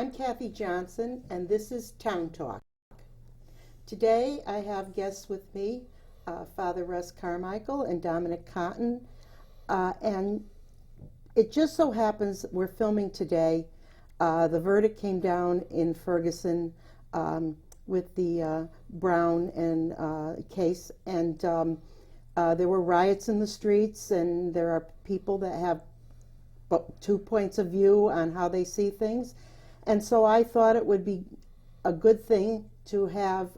I'm Kathy Johnson, and this is Town Talk. Today I have guests with me, Father Russ Carmichael and Dominic Cotton, and it just so happens we're filming today. The verdict came down in Ferguson with the Brown and case, and there were riots in the streets, and there are people that have two points of view on how they see things. And so I thought it would be a good thing to have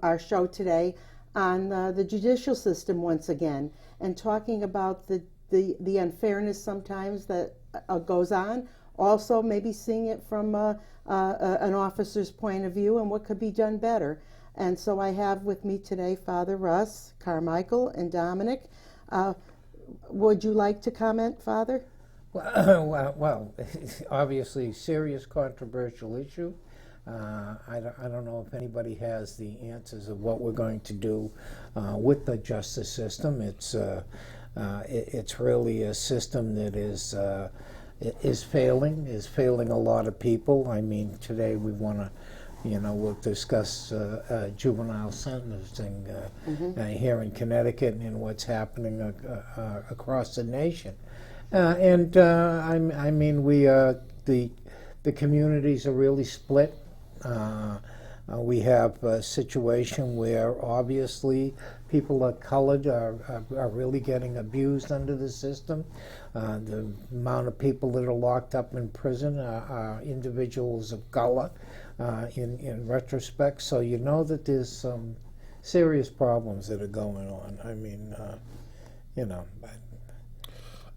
our show today on the judicial system once again, and talking about the unfairness sometimes that goes on. Also, maybe seeing it from an officer's point of view and what could be done better. And so I have with me today Father Russ, Carmichael, and Dominic. Would you like to comment, Father? Well, obviously, serious controversial issue. I don't know if anybody has the answers of what we're going to do with the justice system. It's really a system that is failing a lot of people. I mean, today we want to, we'll discuss juvenile sentencing here in Connecticut and what's happening across the nation. I mean, the communities are really split. We have a situation where obviously people of color are really getting abused under the system. The amount of people that are locked up in prison are individuals of color in retrospect. So you know that there's some serious problems that are going on. I mean,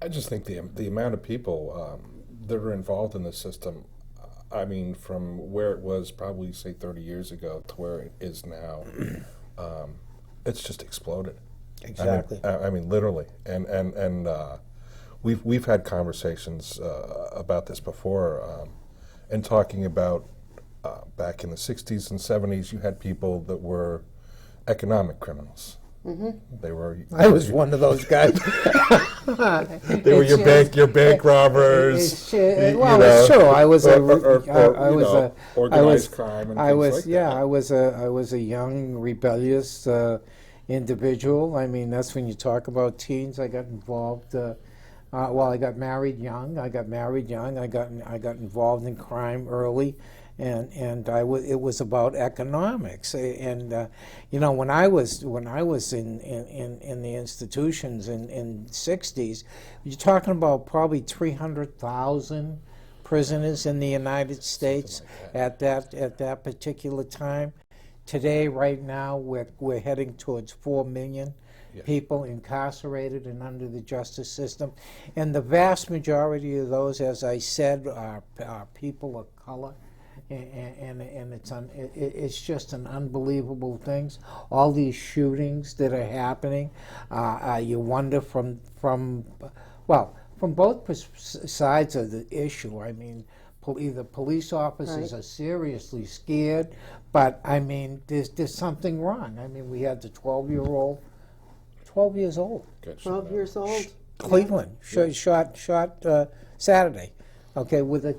I just think the amount of people that are involved in the system, I mean, from where it was probably, say, 30 years ago to where it is now, it's just exploded. Exactly. I mean literally. And we've had conversations about this before, and talking about back in the 60s and 70s, you had people that were economic criminals. They were. I was one of those guys. They were your bank robbers. It's true. I was organized crime and things like that. I was a young, rebellious individual. I mean, that's when you talk about teens. I got involved. I got married young. I got involved in crime early. And it was about economics, and when I was in the institutions in '60s, you're talking about probably 300,000 prisoners in the United States at that particular time. Today, right now, we're heading towards 4 million. People incarcerated and under the justice system, and the vast majority of those, as I said, are people of color. And it's just an unbelievable things. All these shootings that are happening, you wonder from both sides of the issue. I mean, either police officers are seriously scared, but I mean, there's something wrong. I mean, we had the 12 years old. 12 years old. Cleveland shot Saturday. Okay, with a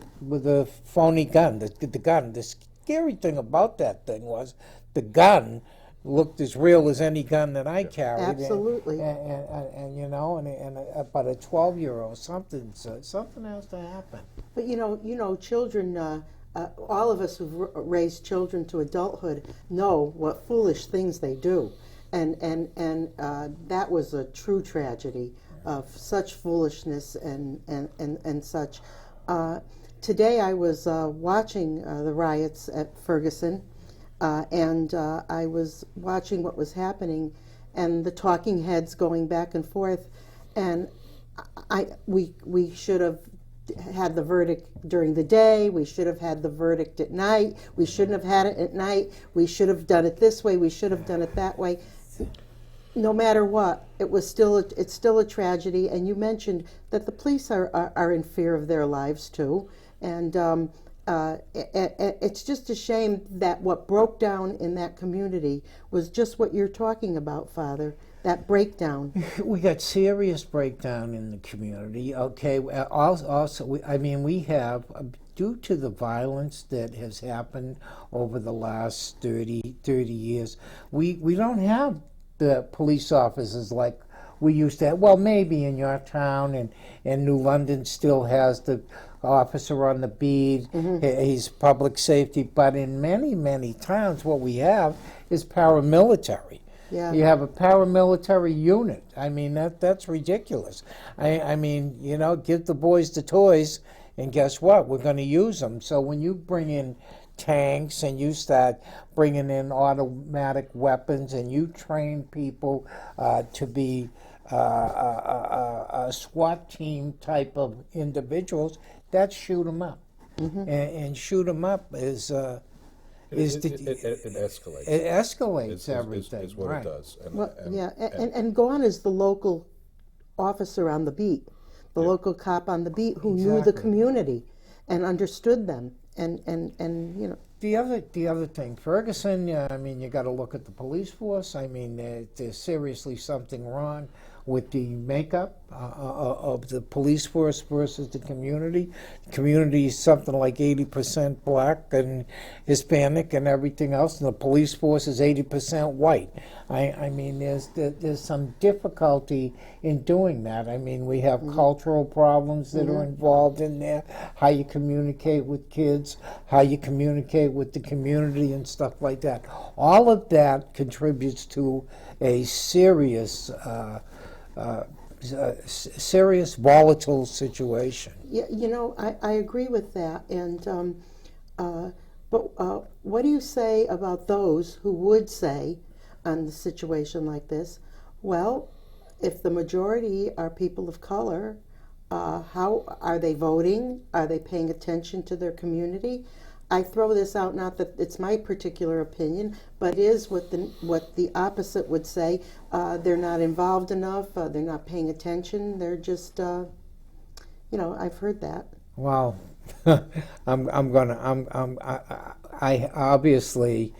phony gun. The gun. The scary thing about that thing was the gun looked as real as any gun that I carried. Absolutely. And but a 12-year-old, something has to happen. But children. All of us who've raised children to adulthood know what foolish things they do, and that was a true tragedy of such foolishness and such. Today I was watching the riots at Ferguson, and I was watching what was happening and the talking heads going back and forth, and we should have had the verdict during the day, we should have had the verdict at night, we shouldn't have had it at night, we should have done it this way, we should have done it that way. No matter what, it's still a tragedy. And you mentioned that the police are in fear of their lives too, and it's just a shame that what broke down in that community was just what you're talking about, Father. That breakdown. We got serious breakdown in the community. Okay. Also, we have due to the violence that has happened over the last 30 years, we don't have the police officers like we used to have. Well, maybe in your town, and New London still has the officer on the beat. He's public safety, but in many towns what we have is paramilitary. Yeah. You have a paramilitary unit. I mean, that's ridiculous. I mean, you know, give the boys the toys, and guess what? We're going to use them. So when you bring in tanks and you start bringing in automatic weapons and you train people to be a SWAT team type of individuals, that's shoot 'em up. And shoot 'em up is It escalates. It escalates everything. Is what right. it does. And gone is the local officer on the beat, the local cop on the beat who knew the community and understood them, and you know. The other thing, Ferguson. I mean, you got to look at the police force. I mean, there's seriously something wrong with the makeup of the police force versus the community. The community is something like 80% black and Hispanic and everything else, and the police force is 80% white. I mean, there's some difficulty in doing that. I mean, we have cultural problems that are involved in there, how you communicate with kids, how you communicate with the community and stuff like that. All of that contributes to a serious volatile situation. Yeah, you know, I agree with that. And but what do you say about those who would say on the situation like this, well, if the majority are people of color, how are they voting? Are they paying attention to their community? I throw this out, not that it's my particular opinion, but it is what the opposite would say. They're not involved enough. They're not paying attention. They're just, you know, I've heard that. Well, I obviously,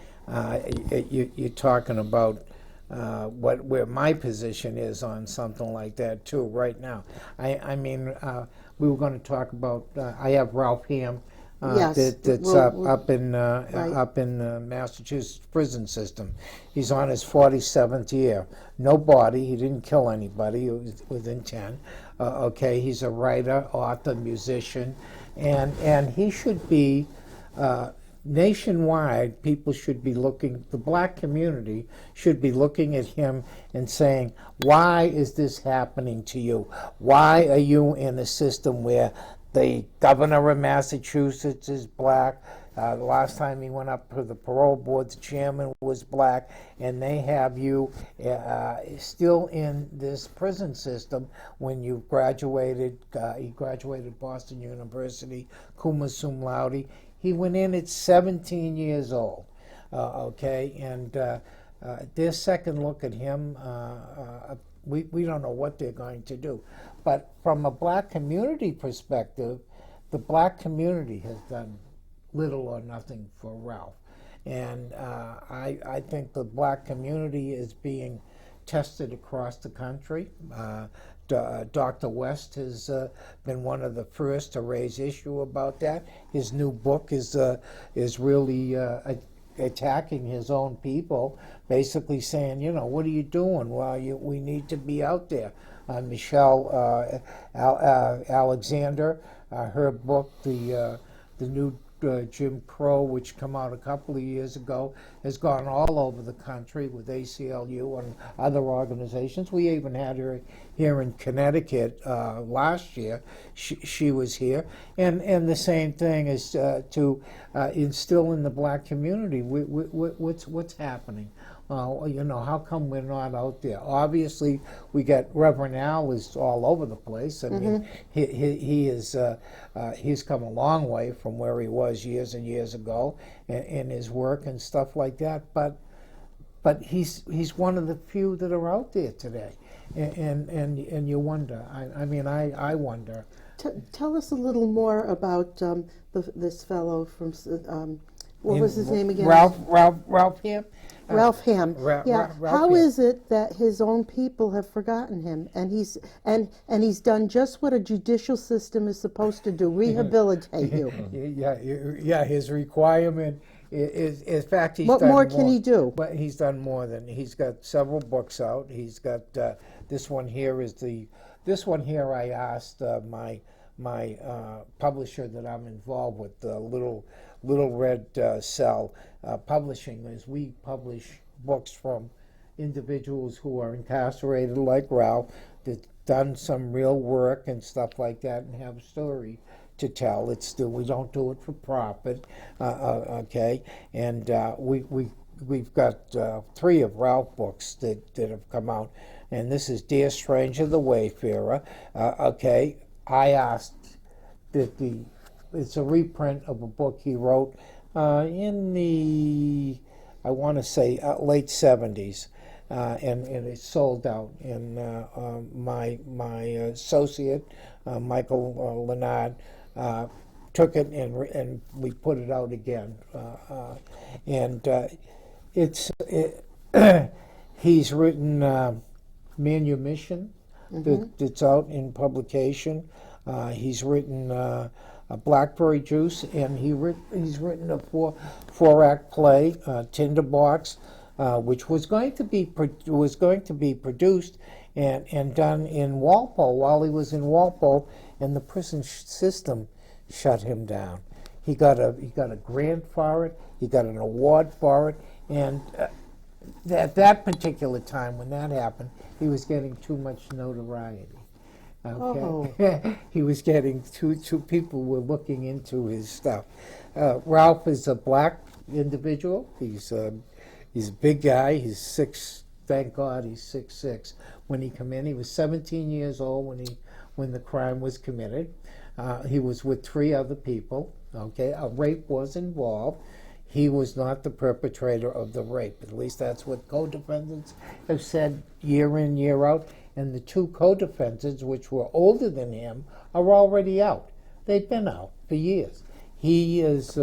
you're talking about where my position is on something like that too. Right now, I mean, we were going to talk about. I have Ralph Ham. Yes, That's up in Massachusetts prison system. He's on his 47th year. No body. He didn't kill anybody. He was within 10. Okay, he's a writer, author, musician, and he should be nationwide. People should be looking. The black community should be looking at him and saying, "Why is this happening to you? Why are you in a system where the governor of Massachusetts is black? The last time he went up to the parole board, the chairman was black, and they have you still in this prison system when you graduated." He graduated Boston University, cum laude. He went in at 17 years old. Okay, and their second look at him, we don't know what they're going to do. But from a black community perspective, the black community has done little or nothing for Ralph. And I think the black community is being tested across the country. Dr. West has been one of the first to raise issue about that. His new book is really attacking his own people, basically saying, you know, what are you doing? Well, we need to be out there. Michelle Alexander, her book, the new Jim Crow, which came out a couple of years ago, has gone all over the country with ACLU and other organizations. We even had her here in Connecticut last year. She was here. And the same thing is to instill in the black community what's happening. You know, how come we're not out there? Obviously, we got Reverend Al is all over the place. I mean, he's come a long way from where he was years and years ago in his work and stuff like that. But he's one of the few that are out there today, and you wonder. I wonder. Tell us a little more about this fellow from What was his name again? Ralph Ham. Ralph Ham. Yeah. Ralph How Ham. is it that his own people have forgotten him, and he's done just what a judicial system is supposed to do: rehabilitate you. Yeah. His requirement is in fact, he's What done more can he do? But he's done more than he's got several books out. He's got this one here is this one here. I asked my publisher that I'm involved with, the Little Red Cell Publishing, is we publish books from individuals who are incarcerated like Ralph, that done some real work and stuff like that, and have a story to tell. We don't do it for profit, okay? And we've got 3 of Ralph books that have come out, and this is Dear Stranger, the Wayfarer. Okay, I asked that it's a reprint of a book he wrote in the, I want to say, late 70s. And it sold out. And my associate, Michael Leonard, took it and we put it out again. He's written Manumission, that's out in publication. He's written Blackberry Juice, and he's written a four-act play, Tinderbox, which was going to be produced and done in Walpole while he was in Walpole, and the prison system shut him down. He got a grant for it. He got an award for it, and at that particular time when that happened, he was getting too much notoriety. Okay. Oh. He was getting two people were looking into his stuff. Ralph is a black individual. He's a big guy. He's 6. Thank God he's 6'6". When he came in, he was 17 years old when the crime was committed. He was with 3 other people. Okay, a rape was involved. He was not the perpetrator of the rape. At least that's what co-defendants have said year in, year out. And the 2 co-defendants, which were older than him, are already out. They've been out for years. He is,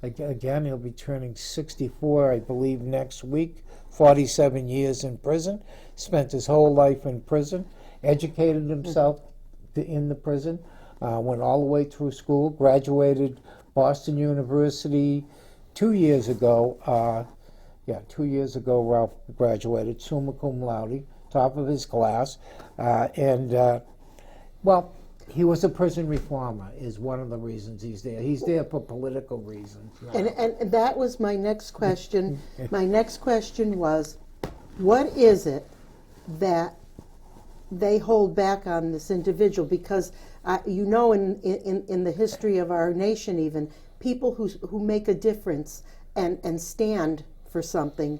again, he'll be turning 64, I believe, next week. 47 years in prison. Spent his whole life in prison. Educated himself in the prison. Went all the way through school. Graduated Boston University 2 years ago. 2 years ago, Ralph graduated, summa cum laude, top of his class. He was a prison reformer, is one of the reasons he's there. He's there for political reasons. And that was my next question. My next question was, what is it that they hold back on this individual? Because in the history of our nation, even people who make a difference and stand for something,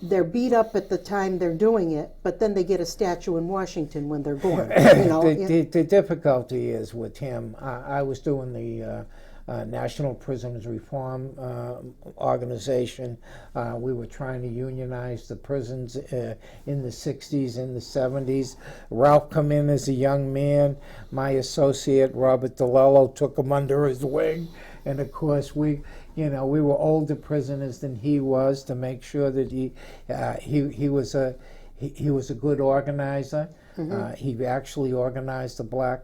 they're beat up at the time they're doing it, but then they get a statue in Washington when they're gone. The difficulty is with him. I was doing the National Prisoners Reform Organization. We were trying to unionize the prisons in the 60s, in the 70s. Ralph come in as a young man. My associate, Robert DeLello, took him under his wing. And of course, we were older prisoners than he was, to make sure that he was a good organizer. He actually organized the black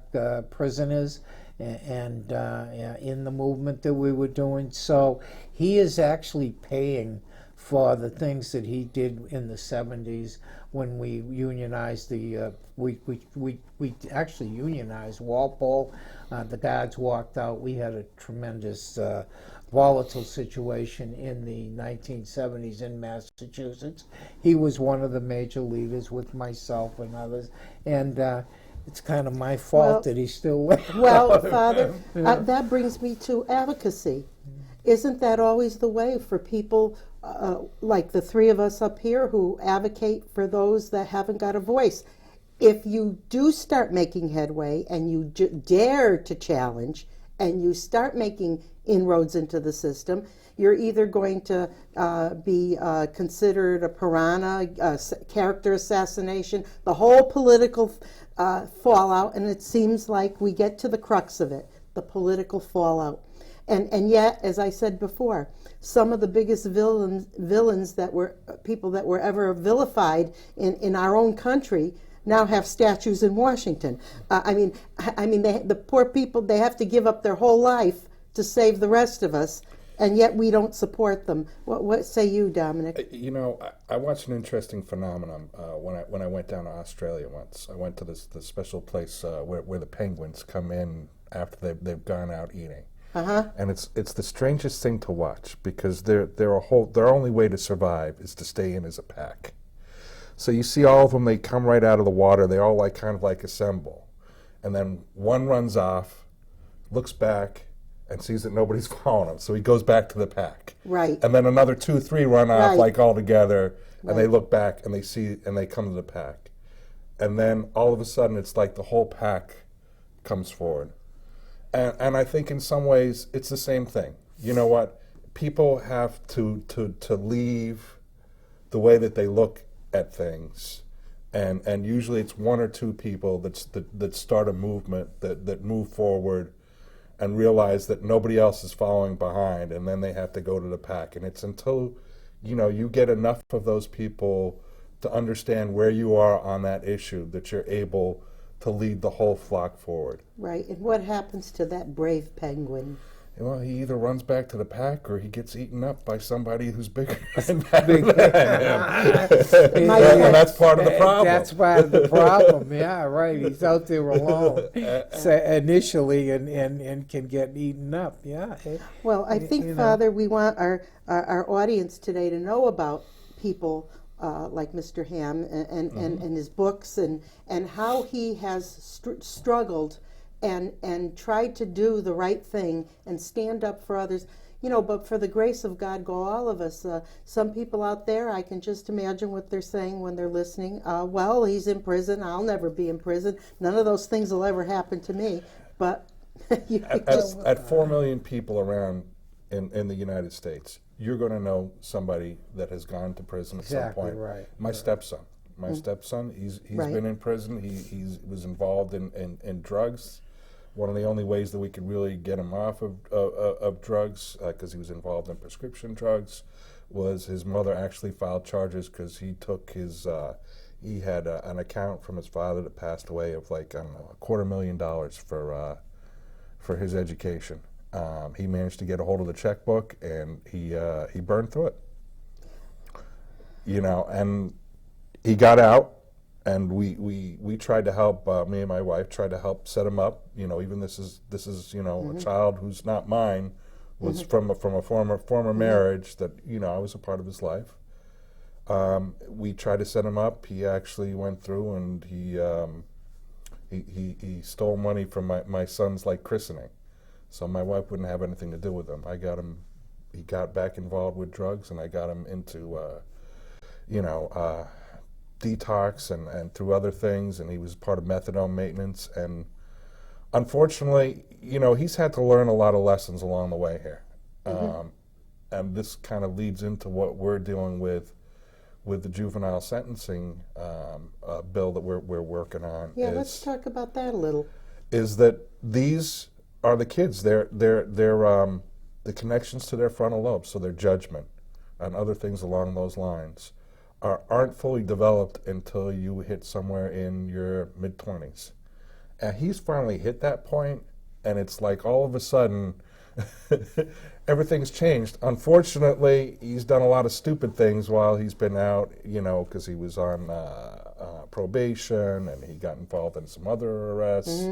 prisoners and in the movement that we were doing. So he is actually paying for the things that he did in the 70s when we unionized we actually unionized Walpole. The guards walked out. We had a tremendous volatile situation in the 1970s in Massachusetts. He was one of the major leaders with myself and others, and it's kind of my fault that he's still there. Well, Father, that brings me to advocacy. Isn't that always the way for people like the 3 of us up here who advocate for those that haven't got a voice? If you do start making headway and you dare to challenge and you start making inroads into the system, you're either going to be considered a piranha, character assassination, the whole political fallout, and it seems like we get to the crux of it, the political fallout. And yet, as I said before, some of the biggest villains that were people that were ever vilified in our own country now have statues in Washington. The poor people, they have to give up their whole life to save the rest of us, and yet we don't support them. What say you, Dominic? You know, I watched an interesting phenomenon when I went down to Australia once. I went to this special place where the penguins come in after they've gone out eating. And it's the strangest thing to watch, because their only way to survive is to stay in as a pack. So you see all of them, they come right out of the water, they all kind of assemble. And then one runs off, looks back, and sees that nobody's following him, so he goes back to the pack. Right. And then another 2, 3 run off all together, and Right. they look back and they come to the pack. And then all of a sudden it's like the whole pack comes forward. And I think in some ways it's the same thing. You know what? People have to leave the way that they look at things, and usually it's 1 or 2 people that start a movement, that move forward and realize that nobody else is following behind, and then they have to go to the pack. And it's until you get enough of those people to understand where you are on that issue that you're able to lead the whole flock forward. Right. And what happens to that brave penguin? Well, he either runs back to the pack or he gets eaten up by somebody who's bigger and better than him. And that's part of the problem. That's part of the problem, yeah, right. He's out there alone initially and can get eaten up, yeah. Well, I think, Father, we want our audience today to know about people like Mr. Ham and his books and how he has struggled and tried to do the right thing and stand up for others. But for the grace of God go all of us. Some people out there, I can just imagine what they're saying when they're listening. Well, he's in prison. I'll never be in prison. None of those things will ever happen to me. But at 4 million people around in the United States, you're going to know somebody that has gone to prison at some point. Right. My stepson, he's Right. been in prison. He was involved in drugs. One of the only ways that we could really get him off of drugs, because he was involved in prescription drugs, was his mother actually filed charges because he took his, he had an account from his father that passed away of $250,000 for his education. He managed to get a hold of the checkbook, and he burned through it. And he got out. And we tried to help. Me and my wife tried to help set him up. Even this is a child who's not mine, was from a former marriage that I was a part of his life. We tried to set him up. He actually went through and he stole money from my son's christening, so my wife wouldn't have anything to do with him. I got him. He got back involved with drugs, and I got him into detox and through other things, and he was part of methadone maintenance. And unfortunately, he's had to learn a lot of lessons along the way here. And this kind of leads into what we're dealing with the juvenile sentencing bill that we're working on. Yeah, let's talk about that a little. Is that these are the kids? They're the connections to their frontal lobes, so their judgment and other things along those lines aren't fully developed until you hit somewhere in your mid-20s. And he's finally hit that point, and it's like all of a sudden everything's changed. Unfortunately, he's done a lot of stupid things while he's been out, because he was on probation, and he got involved in some other arrests,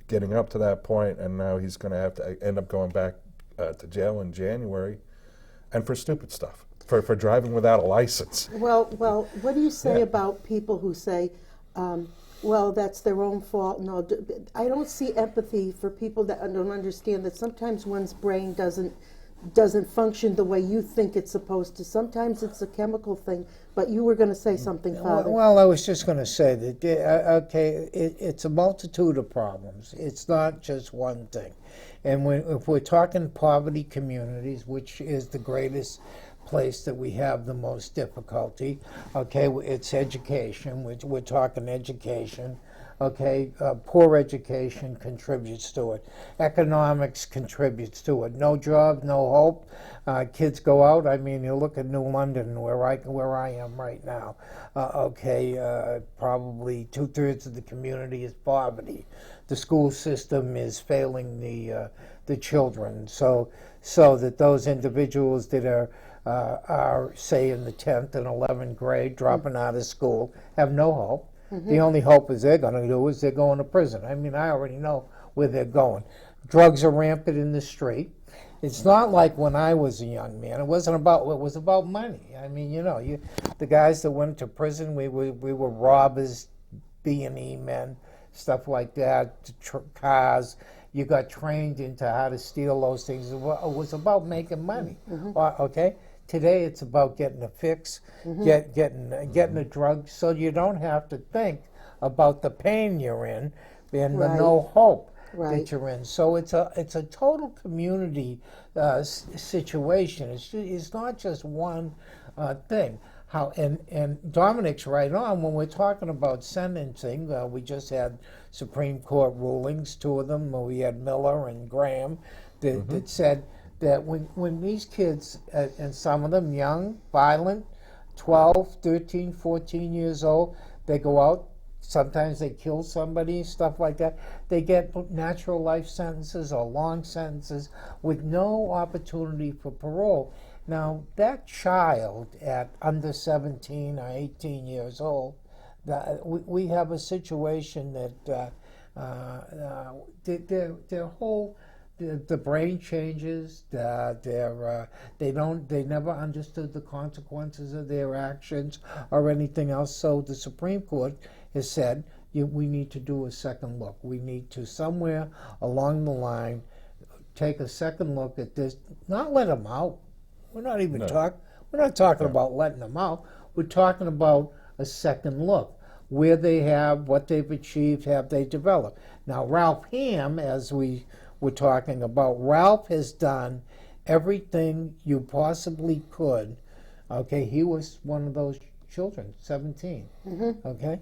getting up to that point, and now he's going to have to end up going back to jail in January, and for stupid stuff. For driving without a license. Well, what do you say about people who say, well, that's their own fault? No, I don't see empathy for people that don't understand that sometimes one's brain doesn't function the way you think it's supposed to. Sometimes it's a chemical thing. But you were going to say something, Father. Well, I was just going to say that, it's a multitude of problems. It's not just one thing. And if we're talking poverty communities, which is the greatest place that we have the most difficulty, it's education. We're talking education. Okay, poor education contributes to it. Economics contributes to it. No job, no hope. Kids go out. I mean, you look at New London, where I am right now. Probably 2/3 of the community is poverty. The school system is failing the children. So that those individuals that are say in the 10th and 11th grade, dropping out of school, have no hope. The only hope is they're going to do is they're going to prison. I mean, I already know where they're going. Drugs are rampant in the street. It's not like when I was a young man. It was about money. I mean, the guys that went to prison, we were robbers, B&E men, stuff like that, cars. You got trained into how to steal those things. It was about making money. Okay? Today it's about getting a fix, getting a drug, so you don't have to think about the pain you're in and the no hope that you're in. So it's a total community situation. It's not just one thing. And Dominic's right on when we're talking about sentencing. We just had Supreme Court rulings, 2 of them. We had Miller and Graham that said that when these kids, and some of them young, violent, 12, 13, 14 years old, they go out, sometimes they kill somebody, stuff like that, they get natural life sentences or long sentences with no opportunity for parole. Now, that child at under 17 or 18 years old, we have a situation that their whole the brain changes. They never understood the consequences of their actions or anything else. So the Supreme Court has said we need to do a second look. We need to somewhere along the line take a second look at this. Not let them out. We're not even talking. We're not talking about letting them out. We're talking about a second look. Where they have, what they've achieved, have they developed? Now, Ralph Hamm, as we were talking about, Ralph has done everything you possibly could. Okay, he was one of those children, 17. Okay,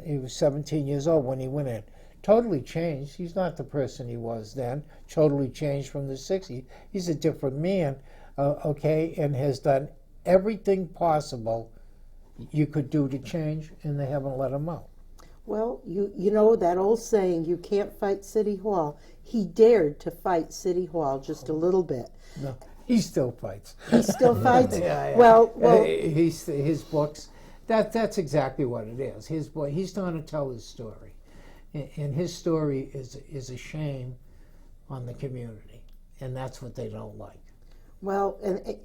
he was 17 years old when he went in. Totally changed. He's not the person he was then. Totally changed from the 60s. He's a different man. Okay, and has done everything possible you could do to change, and they haven't let him out. Well, you know that old saying, you can't fight City Hall. He dared to fight City Hall just a little bit. No, he still fights. He still fights? Yeah. Well, his books, that's exactly what it is. He's trying to tell his story. And his story is a shame on the community, and that's what they don't like. Well, and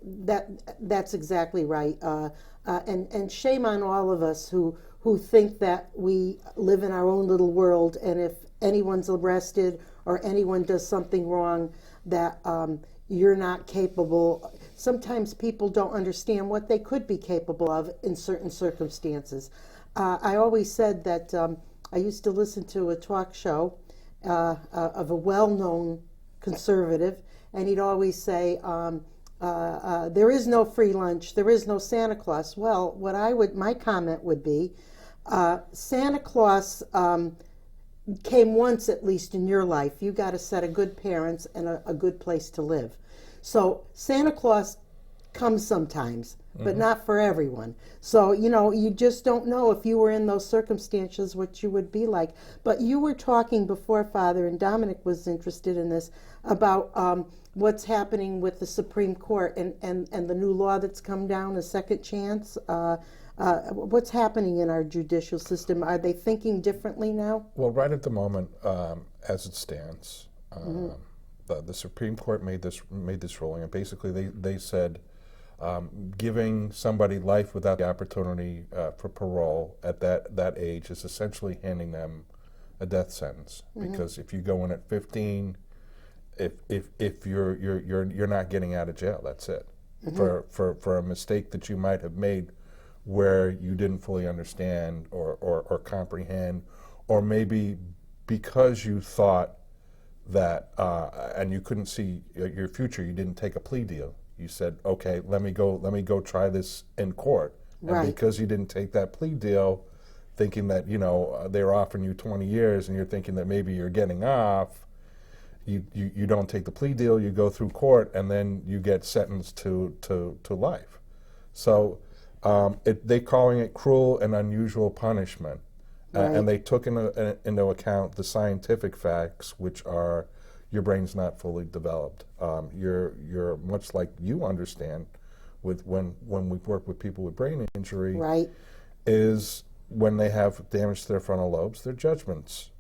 that's exactly right. And shame on all of us who think that we live in our own little world, and if anyone's arrested or anyone does something wrong, that you're not capable. Sometimes people don't understand what they could be capable of in certain circumstances. I always said that I used to listen to a talk show of a well-known conservative, and he'd always say, there is no free lunch, there is no Santa Claus. Well, my comment would be, Santa Claus came once at least in your life. You got a set of good parents and a good place to live. So Santa Claus comes sometimes, but not for everyone. So, you just don't know if you were in those circumstances what you would be like. But you were talking before, Father, and Dominic was interested in this, about what's happening with the Supreme Court and the new law that's come down, a second chance. What's happening in our judicial system? Are they thinking differently now? Well, right at the moment, as it stands, the Supreme Court made this ruling, and basically they said giving somebody life without the opportunity for parole at that age is essentially handing them a death sentence. Because if you go in at 15, if you're not getting out of jail, that's it. For a mistake that you might have made where you didn't fully understand or comprehend, or maybe because you thought that and you couldn't see your future, you didn't take a plea deal. You said, okay, let me go try this in court. And because you didn't take that plea deal, thinking that, they're offering you 20 years and you're thinking that maybe you're getting off. You don't take the plea deal, you go through court, and then you get sentenced to life. So they calling it cruel and unusual punishment. Right. And they took into account the scientific facts, which are your brain's not fully developed. You're much like you understand with when we work with people with brain injury, Right. is when they have damage to their frontal lobes, their judgments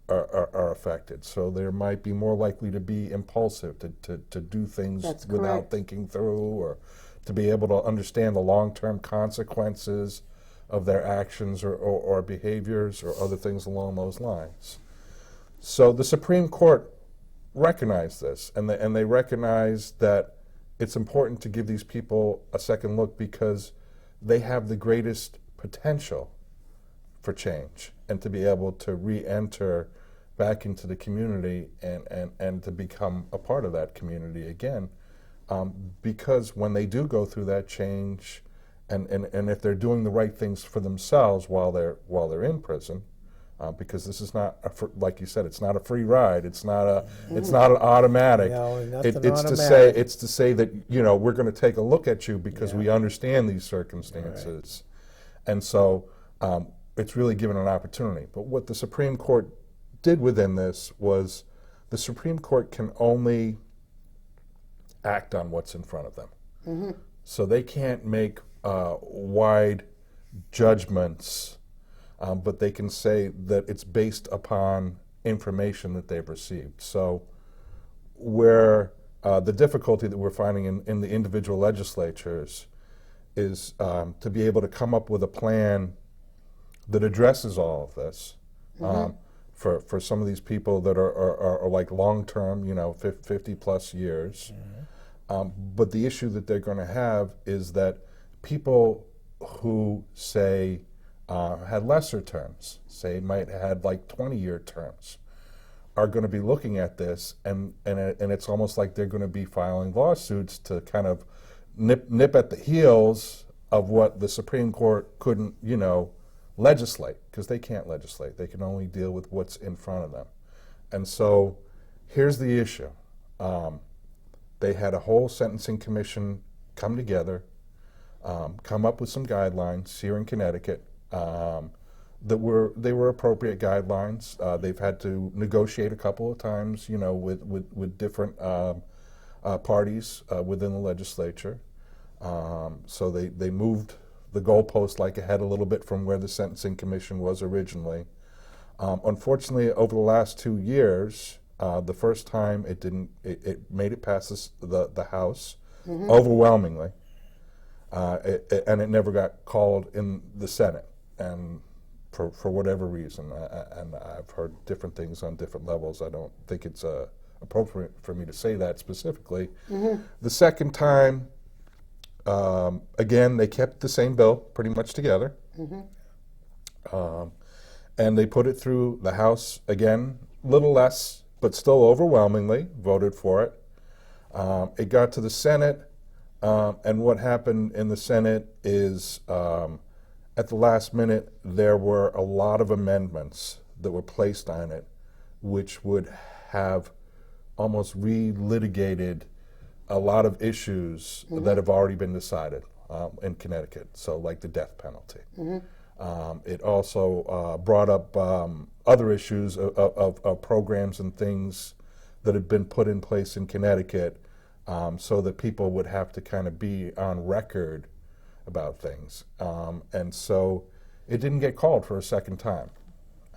are affected. So they might be more likely to be impulsive, to do things That's without correct. thinking through, or to be able to understand the long-term consequences of their actions or behaviors or other things along those lines. So the Supreme Court recognized this, and they recognized that it's important to give these people a second look because they have the greatest potential for change and to be able to re-enter back into the community and to become a part of that community again. Because when they do go through that change, and if they're doing the right things for themselves while they're in prison, because this is not like you said, it's not a free ride. It's not an automatic. No, nothing It's automatic. to say that we're going to take a look at you because we understand these circumstances, and so it's really given an opportunity. But what the Supreme Court did within this was the Supreme Court can only act on what's in front of them. So they can't make wide judgments, but they can say that it's based upon information that they've received. So where the difficulty that we're finding in the individual legislatures is to be able to come up with a plan that addresses all of this. For some of these people that are like long-term, 50 plus years. But the issue that they're going to have is that people who, say, had lesser terms, say might have had like 20-year terms, are going to be looking at this, and it's almost like they're going to be filing lawsuits to kind of nip at the heels of what the Supreme Court couldn't, legislate, because they can't legislate. They can only deal with what's in front of them. And so here's the issue. They had a whole sentencing commission come together, come up with some guidelines here in Connecticut they were appropriate guidelines. They've had to negotiate a couple of times, with different parties within the legislature. So they moved the goalpost like ahead a little bit from where the Sentencing Commission was originally. Unfortunately, over the last 2 years, the first time it made it past the House overwhelmingly, and it never got called in the Senate, and for whatever reason, and I've heard different things on different levels. I don't think it's appropriate for me to say that specifically. The second time, again, they kept the same bill pretty much together. And they put it through the House again, little less, but still overwhelmingly voted for it. It got to the Senate, and what happened in the Senate is at the last minute, there were a lot of amendments that were placed on it, which would have almost re-litigated a lot of issues that have already been decided in Connecticut, so like the death penalty. It also brought up other issues of programs and things that had been put in place in Connecticut, so that people would have to kind of be on record about things. And so it didn't get called for a second time.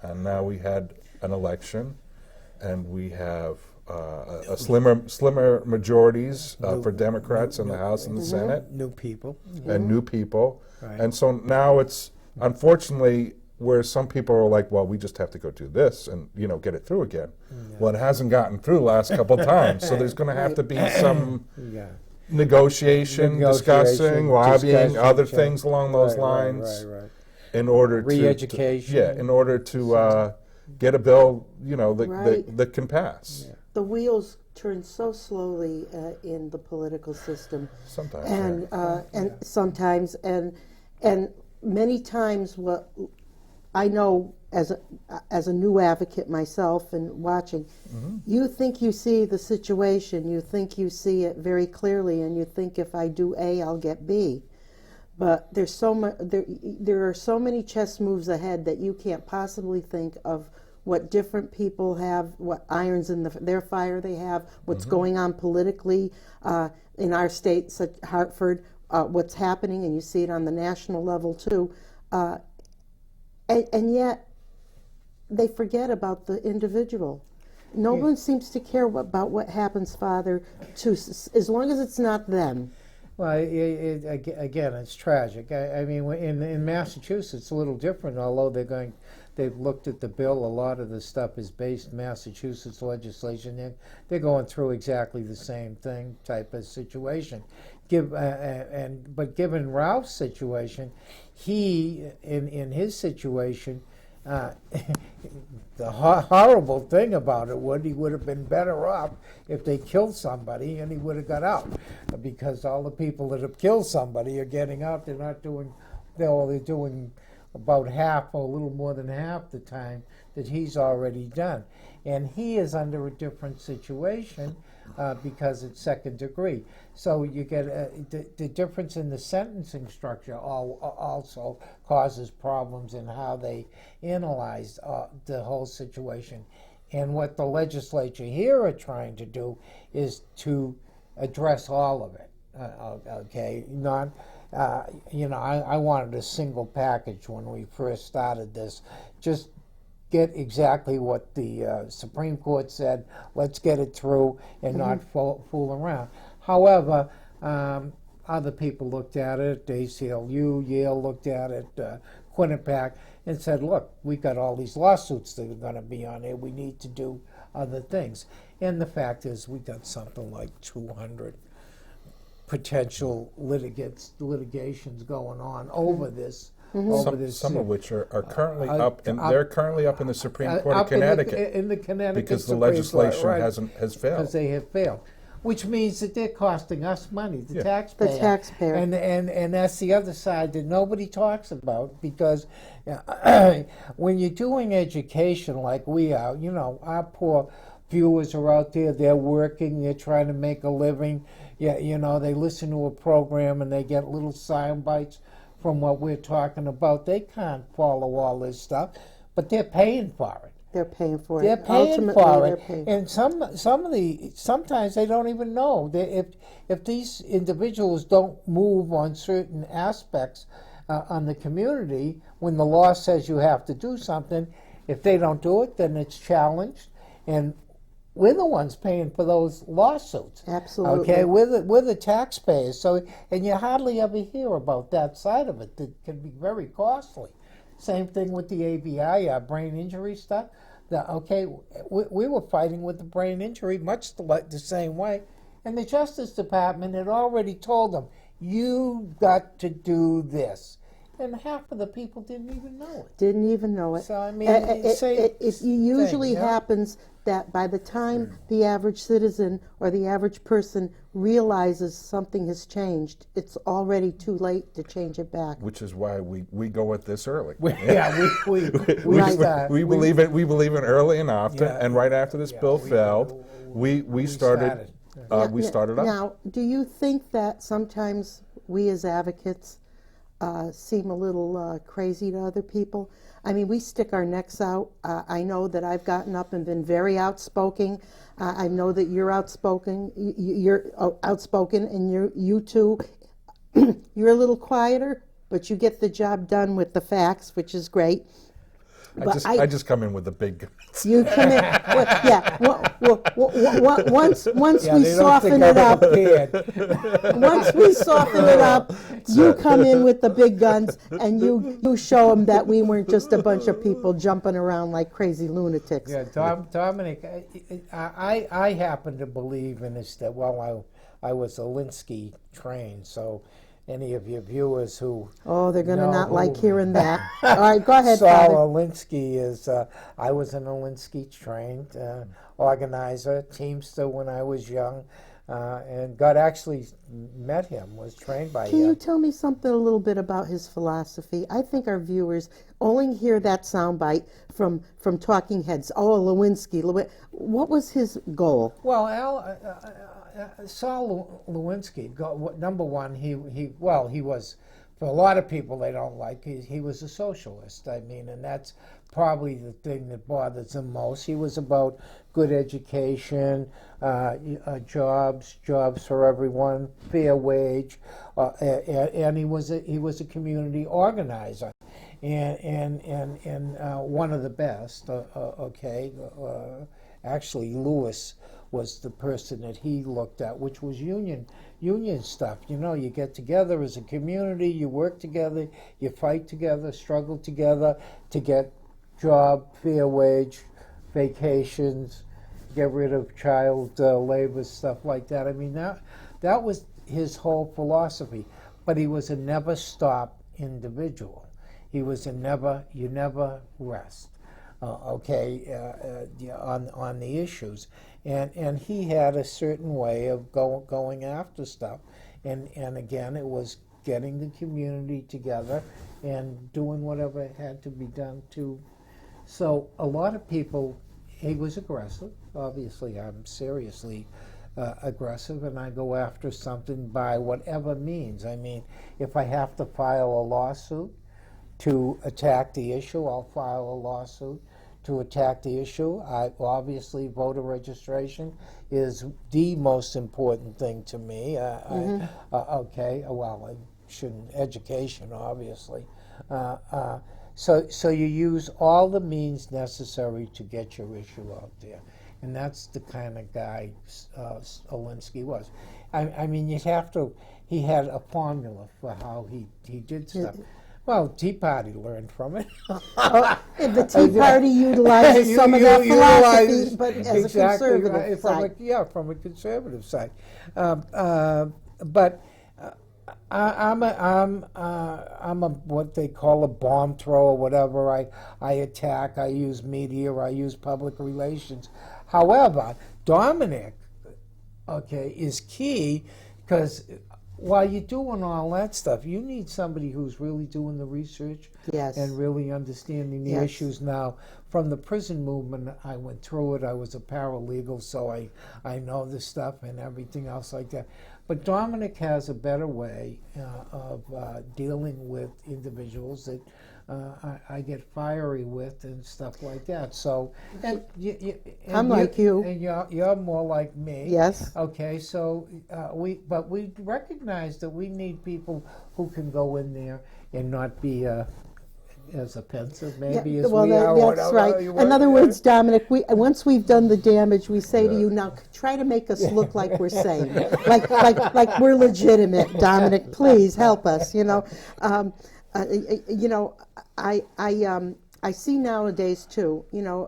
And now we had an election, and we have a slimmer majorities for Democrats in the House and the Senate. New people. And new people. Right. And so now it's, unfortunately, where some people are like, well, we just have to go do this and, get it through again. Well, it hasn't gotten through the last couple times, so there's going to have to be some negotiation, discussing, lobbying, other things along those lines in order to re-education. in order to get a bill, that can pass. The wheels turn so slowly in the political system. Sometimes. And sometimes and many times what I know as a new advocate myself and watching, you think you see the situation, you think you see it very clearly, and you think if I do A, I'll get B. But there's there are so many chess moves ahead that you can't possibly think of what different people have, what irons in their fire they have, what's going on politically in our state, such Hartford, what's happening, and you see it on the national level too. And yet they forget about the individual. No one seems to care about what happens, Father, as long as it's not them. Well, again, it's tragic. I mean, in Massachusetts, it's a little different. Although they've looked at the bill. A lot of the stuff is based Massachusetts legislation. They're going through exactly the same thing type of situation. But given Ralph's situation, he in his situation. The horrible thing about it he would have been better off if they killed somebody and he would have got out, because all the people that have killed somebody are getting out. They're doing about half or a little more than half the time that he's already done, and he is under a different situation because it's second degree. So you get the difference in the sentencing structure also causes problems in how they analyze the whole situation. And what the legislature here are trying to do is to address all of it. Okay, not. I wanted a single package when we first started this. Just get exactly what the Supreme Court said. Let's get it through and not fool around. However, other people looked at it. ACLU, Yale looked at it, Quinnipiac, and said, look, we got all these lawsuits that are going to be on here. We need to do other things. And the fact is we got something like 200 potential litigations going on over this. Some of which are currently up, and they're currently up in the Supreme Court of Connecticut. In the Connecticut because the Supreme legislation Court, right, has failed. Because they have failed, which means that they're costing us money, the Yeah. taxpayer. The taxpayer. And that's the other side that nobody talks about, because when you're doing education like we are, our poor viewers are out there, they're working, they're trying to make a living. Yeah, they listen to a program and they get little sound bites from what we're talking about. They can't follow all this stuff, but they're paying for it. They're paying for it. They're paying Ultimately, for they're it, paying. and sometimes they don't even know. If these individuals don't move on certain aspects on the community, when the law says you have to do something, if they don't do it, then it's challenged, and we're the ones paying for those lawsuits. Absolutely. Okay, we're the taxpayers. So, and you hardly ever hear about that side of it. That can be very costly. Same thing with the ABI, brain injury stuff. We were fighting with the brain injury much the same way, and the Justice Department had already told them, you got to do this. And half of the people didn't even know it. Didn't even know it. So, I mean, it usually thing, happens that by the time the average citizen or the average person realizes something has changed, it's already too late to change it back. Which is why we go at this early. we believe in early and often. Yeah. And right after this bill failed, we started. We started up. Now, do you think that sometimes we as advocates seem a little crazy to other people? I mean, we stick our necks out. I know that I've gotten up and been very outspoken. I know that you're outspoken. You're outspoken, and you too. You're a little quieter, but you get the job done with the facts, which is great. I just come in with the big guns. You come in, once we soften it up, you come in with the big guns, and you show them that we weren't just a bunch of people jumping around like crazy lunatics. Yeah, Dominic, I happen to believe in this, that I was Alinsky trained, so any of your viewers who they're going to not like hearing that. All right, go ahead, Saul Father. Alinsky is, I was an Alinsky trained organizer, teamster when I was young. and God actually met him, was trained by Can you him. tell me something a little bit about his philosophy? I think our viewers only hear that soundbite from Talking Heads. Oh, Lewinsky. What was his goal? Well, Saul Lewinsky, number one, he was, for a lot of people they don't like, he was a socialist. I mean, and that's probably the thing that bothers him most. He was about good education, jobs for everyone, fair wage, and he was a community organizer, and one of the best. Actually, Lewis was the person that he looked at, which was union stuff. You know, you get together as a community, you work together, you fight together, struggle together to get job, fair wage, vacations, get rid of child labor, stuff like that. I mean, that was his whole philosophy. But he was a never stop individual. He was you never rest. On the issues, and he had a certain way of going after stuff, and again, it was getting the community together and doing whatever had to be done to. So a lot of people, he was aggressive. Obviously, I'm seriously aggressive, and I go after something by whatever means. I mean, if I have to file a lawsuit to attack the issue, I'll file a lawsuit to attack the issue. Obviously, voter registration is the most important thing to me. Education, obviously. So you use all the means necessary to get your issue out there. And that's the kind of guy Alinsky was. I mean, he had a formula for how he did stuff. Well, Tea Party learned from it. The Tea Party utilizes some of that philosophy, but as a conservative side. From a conservative side. But I'm a what they call a bomb thrower, whatever. I attack. I use media. I use public relations. However, Dominic, is key because while you're doing all that stuff, you need somebody who's really doing the research and really understanding the issues. Now, from the prison movement, I went through it. I was a paralegal, so I know this stuff and everything else like that. But Dominic has a better way of dealing with individuals that I get fiery with and stuff like that. So, I'm like you, and you're more like me. Yes. Okay. So we recognize that we need people who can go in there and not be as offensive, maybe as we are. That's right. In other words, Dominic, once we've done the damage, we say to you, now try to make us look like we're sane, like we're legitimate. Dominic, please help us. I see nowadays too.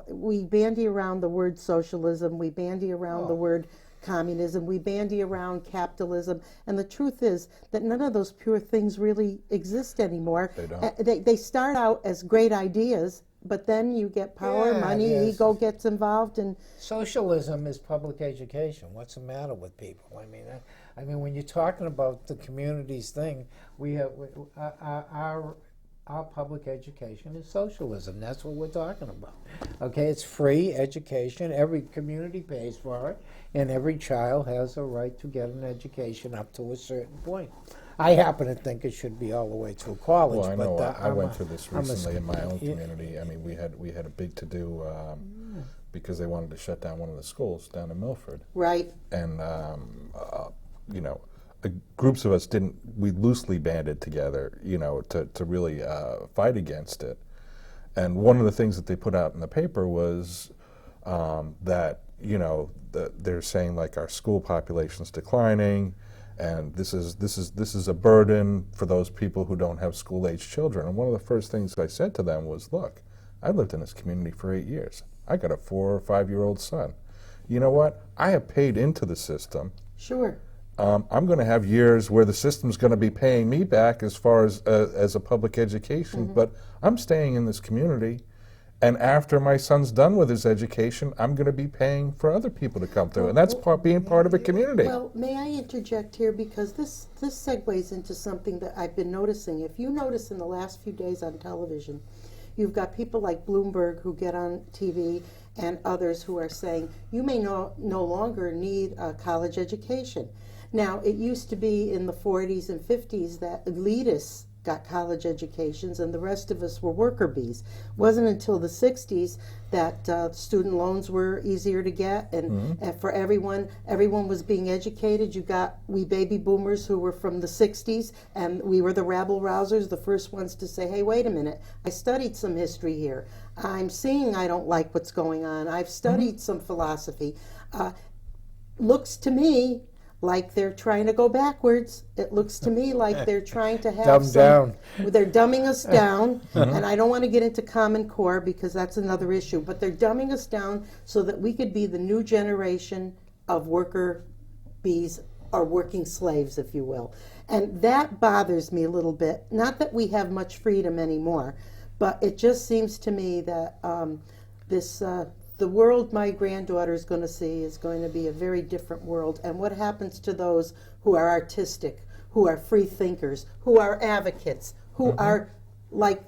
We bandy around the word socialism. We bandy around the word communism. We bandy around capitalism, and the truth is that none of those pure things really exist anymore. They don't. They start out as great ideas, but then you get power, money, ego gets involved, and socialism is public education. What's the matter with people? I mean, when you're talking about the communities thing, we have our public education is socialism. That's what we're talking about. Okay, it's free education. Every community pays for it, and every child has a right to get an education up to a certain point. I happen to think it should be all the way through college. Well, I know. But I went through this recently in my own community. I mean, we had a big to-do because they wanted to shut down one of the schools down in Milford. Right. And groups of us we loosely banded together, to really fight against it. And one of the things that they put out in the paper was that, they're saying like our school population's declining, and this is a burden for those people who don't have school-age children. And one of the first things I said to them was, look, I lived in this community for 8 years. I got a 4 or 5-year-old son. You know what? I have paid into the system. Sure. I'm going to have years where the system's going to be paying me back as far as a public education, but I'm staying in this community, And after my son's done with his education, I'm going to be paying for other people to come through. And that's being part of a community. Well, may I interject here, because this segues into something that I've been noticing. If you notice in the last few days on television, you've got people like Bloomberg who get on TV and others who are saying, you may no longer need a college education. Now, it used to be in the 40s and 50s that elitists got college educations and the rest of us were worker bees. It wasn't until the 60s that student loans were easier to get, and for everyone was being educated. You got we baby boomers who were from the 60s, and we were the rabble-rousers, the first ones to say, hey, wait a minute, I studied some history here. I'm seeing I don't like what's going on. I've studied some philosophy. Looks to me like they're trying to go backwards. It looks to me like they're trying to have they're dumbing us down, and I don't want to get into Common Core because that's another issue, but they're dumbing us down so that we could be the new generation of worker bees or working slaves, if you will. And that bothers me a little bit. Not that we have much freedom anymore, but it just seems to me that the world my granddaughter is going to see is going to be a very different world. And what happens to those who are artistic, who are free thinkers, who are advocates, who are like,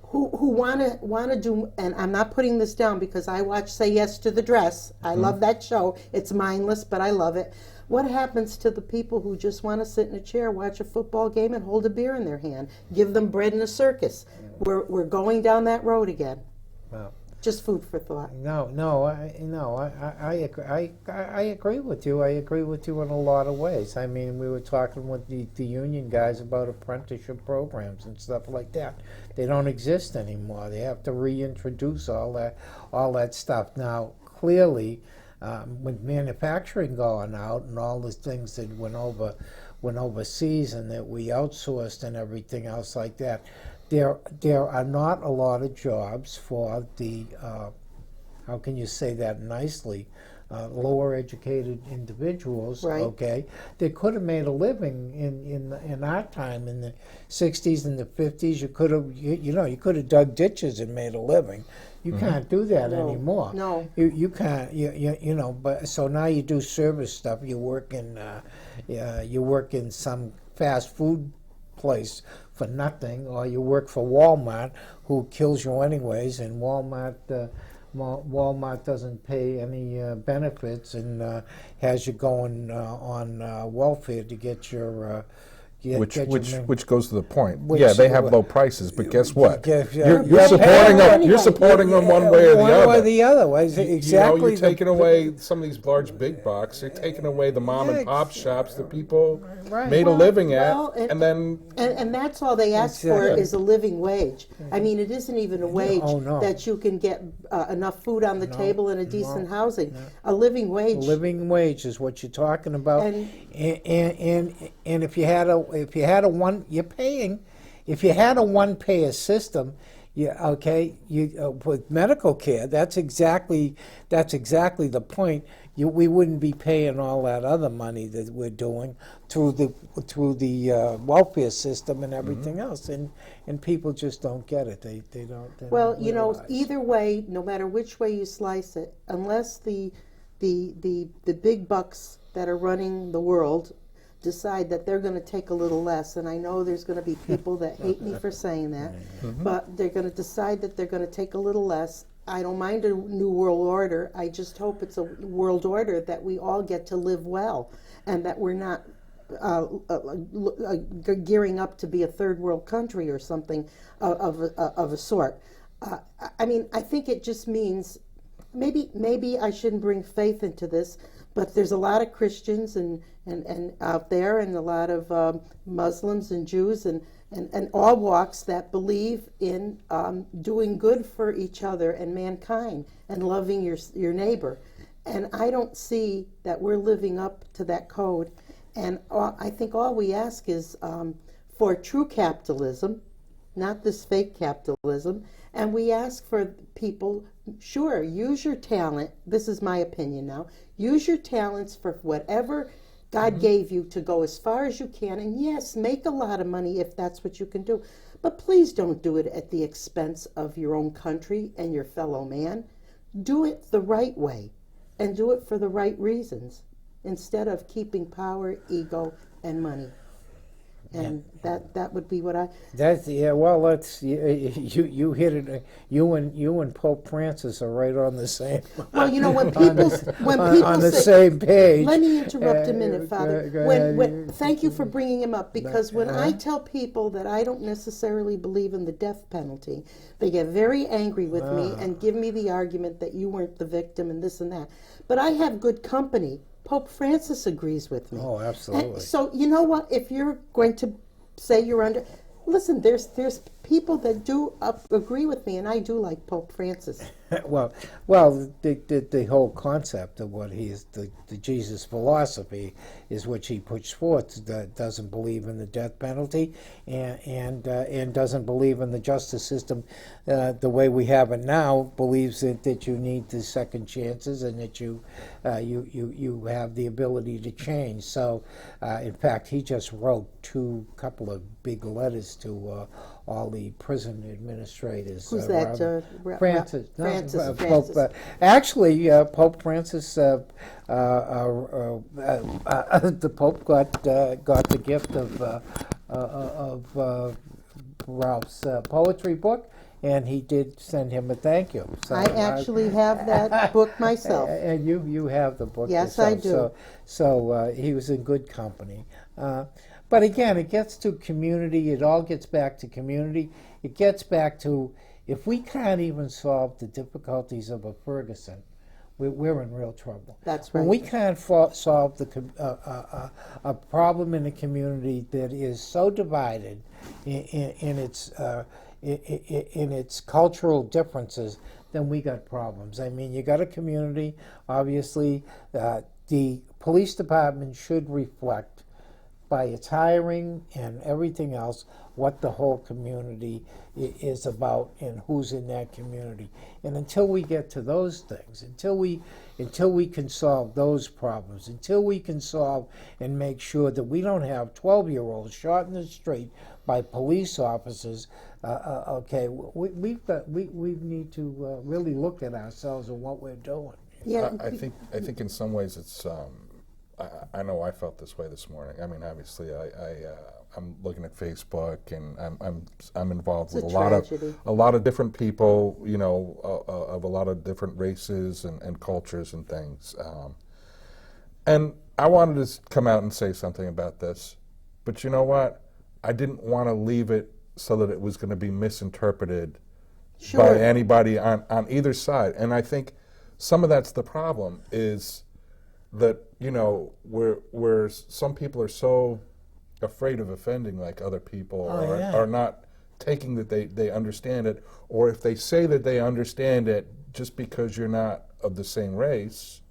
who want to do, and I'm not putting this down because I watch Say Yes to the Dress. I love that show. It's mindless, but I love it. What happens to the people who just want to sit in a chair, watch a football game, and hold a beer in their hand? Give them bread in a circus. We're going down that road again. Wow. Just food for thought. I agree with you. I agree with you in a lot of ways. I mean, we were talking with the union guys about apprenticeship programs and stuff like that. They don't exist anymore. They have to reintroduce all that stuff. Now, clearly, with manufacturing going out and all the things that went overseas and that we outsourced and everything else like that, there are not a lot of jobs for the, how can you say that nicely, lower educated individuals, right. Okay? They could have made a living in our time, in the 60s and the 50s. You could have, you could have dug ditches and made a living. You can't do that anymore. No. You can't, but so now you do service stuff. You work in some fast food place for nothing, or you work for Walmart, who kills you anyways, and Walmart doesn't pay any benefits and has you going on welfare to get your which goes to the point. Which- Yeah, they have low prices, but guess what? You're You're supporting them. anyway. You're supporting them one way or the other. One or the other. Exactly. You're taking away some of these large big box. You're taking away the mom and pop shops that people made a living at, and then and that's all they ask for is a living wage. I mean, it isn't even a wage that you can get enough food on the table and a decent housing. A living wage. Living wage is what you're talking about. And if you had a one, you're paying. If you had a one-payer system, with medical care, that's exactly the point. We wouldn't be paying all that other money that we're doing through the welfare system and everything else, and people just don't get it. They don't. Well, realize. either way, no matter which way you slice it, unless the big bucks that are running the world decide that they're going to take a little less, and I know there's going to be people that hate me for saying that, but they're going to decide that they're going to take a little less. I don't mind a new world order. I just hope it's a world order that we all get to live well, and that we're not gearing up to be a third world country or something of a sort. I mean, I think it just means maybe I shouldn't bring faith into this, but there's a lot of Christians and out there, and a lot of Muslims and Jews and all walks that believe in doing good for each other and mankind and loving your neighbor. And I don't see that we're living up to that code. And I think all we ask is for true capitalism, not this fake capitalism. And we ask for people, sure, use your talent. This is my opinion now. Use your talents for whatever God gave you to go as far as you can, and yes, make a lot of money if that's what you can do. But please don't do it at the expense of your own country and your fellow man. Do it the right way, and do it for the right reasons, instead of keeping power, ego, and money. And that would be what I. That's well. Let's you hit it. You and Pope Francis are right on the same. Well, you know, when people on the say, same page. Let me interrupt a minute, Father. Go ahead. Thank you for bringing him up, because when I tell people that I don't necessarily believe in the death penalty, they get very angry with me and give me the argument that you weren't the victim and this and that. But I have good company. Pope Francis agrees with me. Oh, absolutely. And so you know what? If you're going to say you're under, listen, there's people that do agree with me, and I do like Pope Francis. well, the whole concept of what he is, the Jesus philosophy, is which he puts forth, that doesn't believe in the death penalty, and doesn't believe in the justice system the way we have it now. Believes that you need the second chances, and that you have the ability to change. So, in fact, he just wrote couple of big letters to all the prison administrators. Who's that? Francis. Francis. Pope, actually, Pope Francis, the Pope got the gift of Ralph's poetry book, and he did send him a thank you. So I actually have that book myself. And you have the book Yes, yourself. I do. So he was in good company. But again, it gets to community. It all gets back to community. It gets back to, if we can't even solve the difficulties of a Ferguson, we're in real trouble. That's right. When we can't solve a problem in a community that is so divided in its cultural differences, then we got problems. I mean, you got a community, obviously, the police department should reflect, by its hiring and everything else, what the whole community is about and who's in that community. And until we get to those things, until we can solve those problems, until we can solve and make sure that we don't have 12-year-olds shot in the street by police officers, we need to really look at ourselves and what we're doing. Yeah, I think in some ways it's. I know I felt this way this morning. I mean, obviously, I'm looking at Facebook, and I'm involved with a lot of different people, you know, of a lot of different races and cultures and things. And I wanted to come out and say something about this, but you know what? I didn't want to leave it so that it was going to be misinterpreted by anybody on either side. And I think some of that's the problem, is that, you know, where some people are so afraid of offending like other people, are not taking that they understand it, or if they say that they understand it just because you're not of the same race,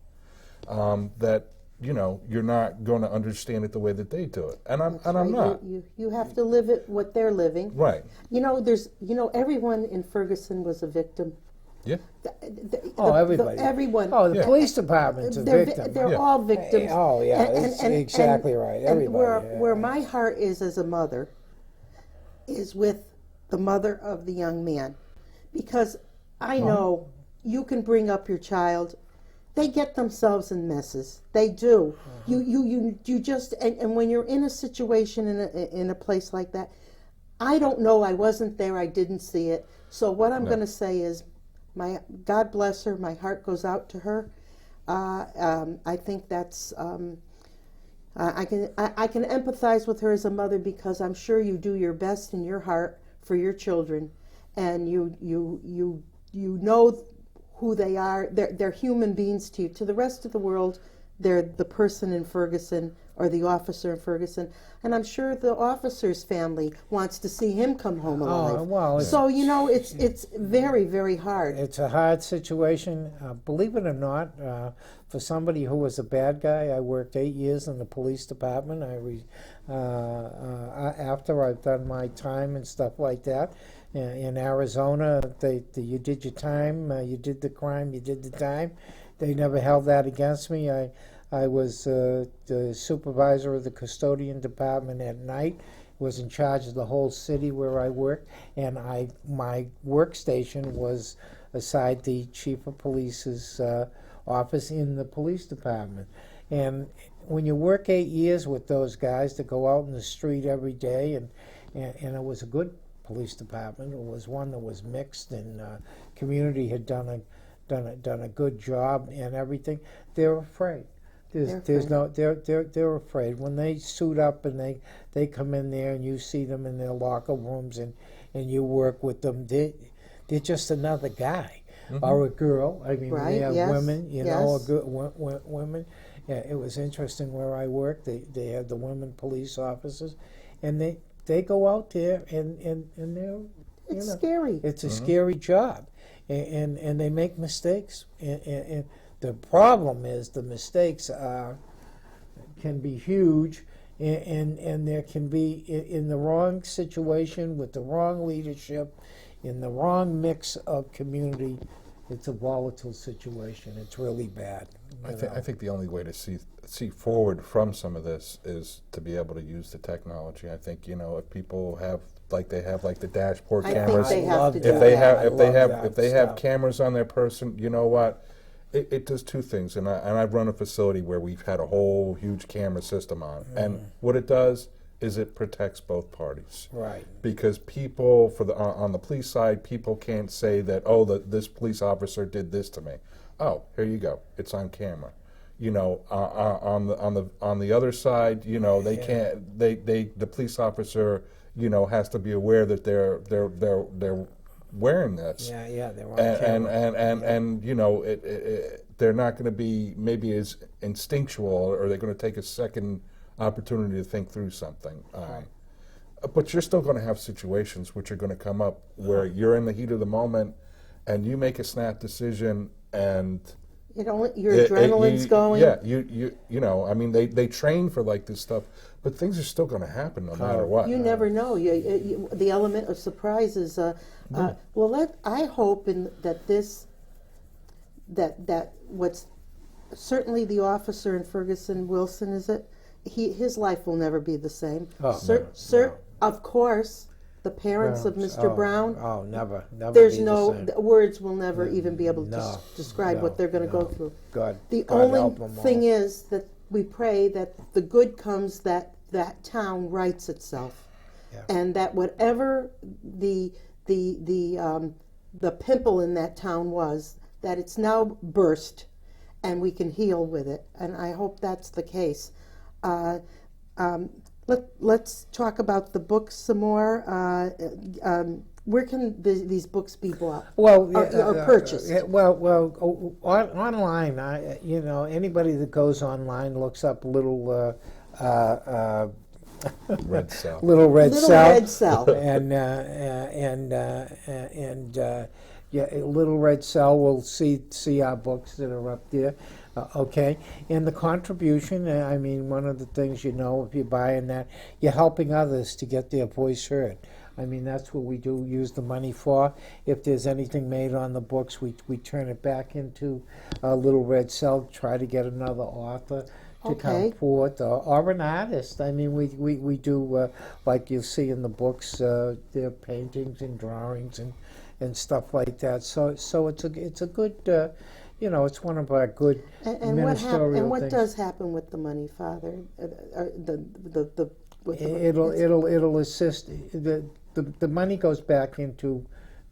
that, you know, you're not going to understand it the way that they do it. And I'm not. You have to live it what they're living. Right. You know, everyone in Ferguson was a victim. Yeah. Everybody. Everyone. Oh, the police department's a victim. They're all victims. Oh, yeah, that's exactly right. Everybody. Where my heart is as a mother is with the mother of the young man. Because I know you can bring up your child. They get themselves in messes. They do. You just, and when you're in a situation in a place like that, I don't know. I wasn't there. I didn't see it. So what I'm going to say is, God bless her. My heart goes out to her. I think that's. I can empathize with her as a mother, because I'm sure you do your best in your heart for your children, and you know who they are. They're human beings to you. To the rest of the world, they're the person in Ferguson or the officer in Ferguson. And I'm sure the officer's family wants to see him come home alive. Oh, well, so, you know, it's very, very hard. It's a hard situation. Believe it or not, for somebody who was a bad guy, I worked 8 years in the police department. After I've done my time and stuff like that, in Arizona, you did your time, you did the crime, you did the time. They never held that against me. I was the supervisor of the custodian department at night. Was in charge of the whole city where I worked, and my workstation was aside the chief of police's office in the police department. And when you work 8 years with those guys to go out in the street every day, and it was a good police department. It was one that was mixed, and community had done a good job and everything. They're afraid. They're afraid when they suit up and they come in there and you see them in their locker rooms and you work with them. They're just another guy or a girl. I mean, Right, they have yes, women, yes. women. Yeah, it was interesting where I worked. They had the women police officers, and they go out there and they're It's scary. It's a scary job, and they make mistakes. And the problem is the mistakes can be huge, and there can be in the wrong situation with the wrong leadership, in the wrong mix of community. It's a volatile situation. It's really bad. I think the only way to see forward from some of this is to be able to use the technology. I think if people have like the dashboard I cameras, think they have to do if they that. have stuff. cameras on their person, you know what? It does two things. And I've run a facility where we've had a whole huge camera system on, and what it does is it protects both parties. Right. Because people on the police side, people can't say that this police officer did this to me. Oh, here you go. It's on camera. On the other side, they can't. The police officer, has to be aware that they're wearing this. Yeah, they're on camera. And they're not going to be maybe as instinctual, or they're going to take a second opportunity to think through something. But you're still going to have situations which are going to come up where you're in the heat of the moment, and you make a snap decision, and Your adrenaline's going. Yeah, I mean, they train for like this stuff, but things are still going to happen no matter what. You never know. The element of surprise is. I hope that what's certainly the officer in Ferguson Wilson, is it? His life will never be the same. No. Of course, the parents of Mr. Brown. Oh, never. There's be no the same. Words will never even be able to No, describe no, what they're going to go no. through. God The help only 'em all. thing is that we pray that the good comes, that town rights itself, Yeah. and that whatever the pimple in that town was, that it's now burst, and we can heal with it. And I hope that's the case. Let's talk about the books some more. Where can these books be bought? Well, or purchased? Online. Anybody that goes online looks up Little Red Cell. Little Red Little Cell. Red Cell. Little Red Cell will see our books that are up there. Okay, and the contribution, I mean, one of the things, if you're buying that, you're helping others to get their voice heard. I mean, that's what we do use the money for. If there's anything made on the books, we turn it back into Little Red Cell, try to get another author to come forth, or an artist. I mean, we do, like you'll see in the books, their paintings and drawings and stuff like that. So it's a good... it's one of our good ministerial what things. does happen with the money, Father? It'll assist. The money goes back into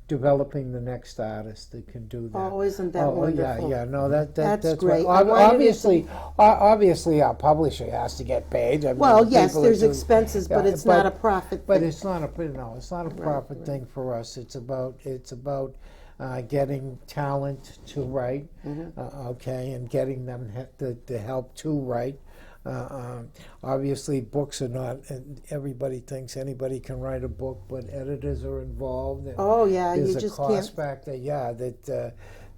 developing the next artist that can do that. Oh, isn't that wonderful? Yeah. No, That's great. Obviously, our publisher has to get paid. I mean, Well, yes, people there's that do- expenses, but Yeah, it's not a profit. But thing. it's not a profit thing for us. It's about getting talent to write, and getting them the help to write. Obviously, books are not. And everybody thinks anybody can write a book, but editors are involved. And there's you a just cost can't. factor. Yeah, that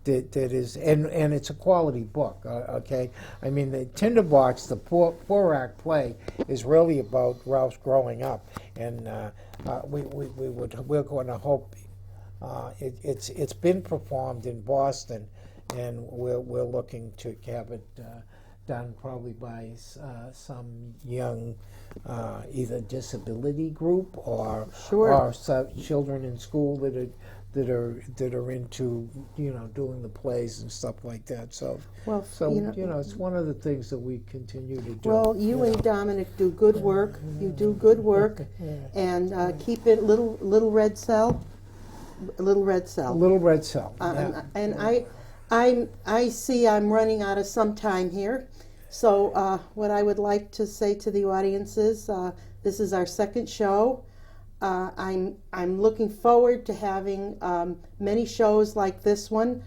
is, and it's a quality book. Okay, I mean, the Tinderbox, the four act play, is really about Ralph's growing up, and we're going to hope. It's been performed in Boston, and we're looking to have it done probably by some young either disability group or Sure. or children in school that are into doing the plays and stuff like that. So Well, it's one of the things that we continue to do. well, you and Dominic do good work. You do good work, and keep it little red cell. Little red cell. Little Red Cell. Yeah. And I see I'm running out of some time here. So what I would like to say to the audience is this is our second show. I'm looking forward to having many shows like this one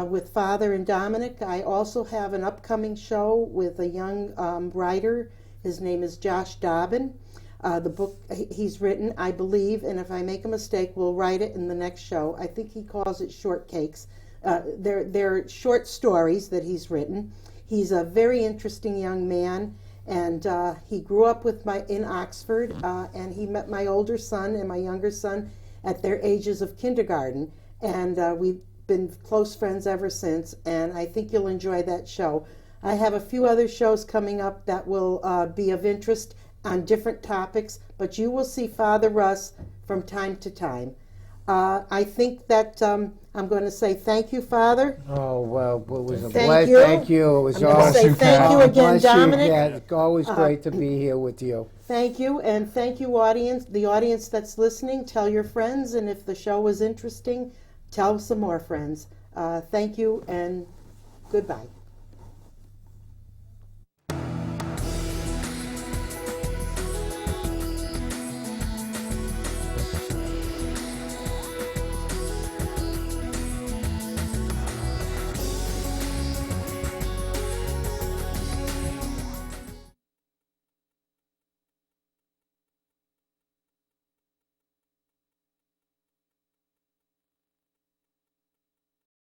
with Father and Dominic. I also have an upcoming show with a young writer. His name is Josh Dobbin. The book he's written, I believe, and if I make a mistake, we'll write it in the next show. I think he calls it Shortcakes. They're short stories that he's written. He's a very interesting young man, and he grew up in Oxford, and he met my older son and my younger son at their ages of kindergarten, and we've been close friends ever since, and I think you'll enjoy that show. I have a few other shows coming up that will be of interest on different topics, but you will see Father Russ from time to time. I think that I'm going to say thank you, Father. Oh, well, it was a Thank pleasure. you. Thank you. It was I'm going to awesome. say thank you again, Bless you. Dominic. Yeah, it's always great to be here with you. Thank you, and thank you, audience. The audience that's listening, tell your friends, and if the show was interesting, tell some more friends. Thank you, and goodbye.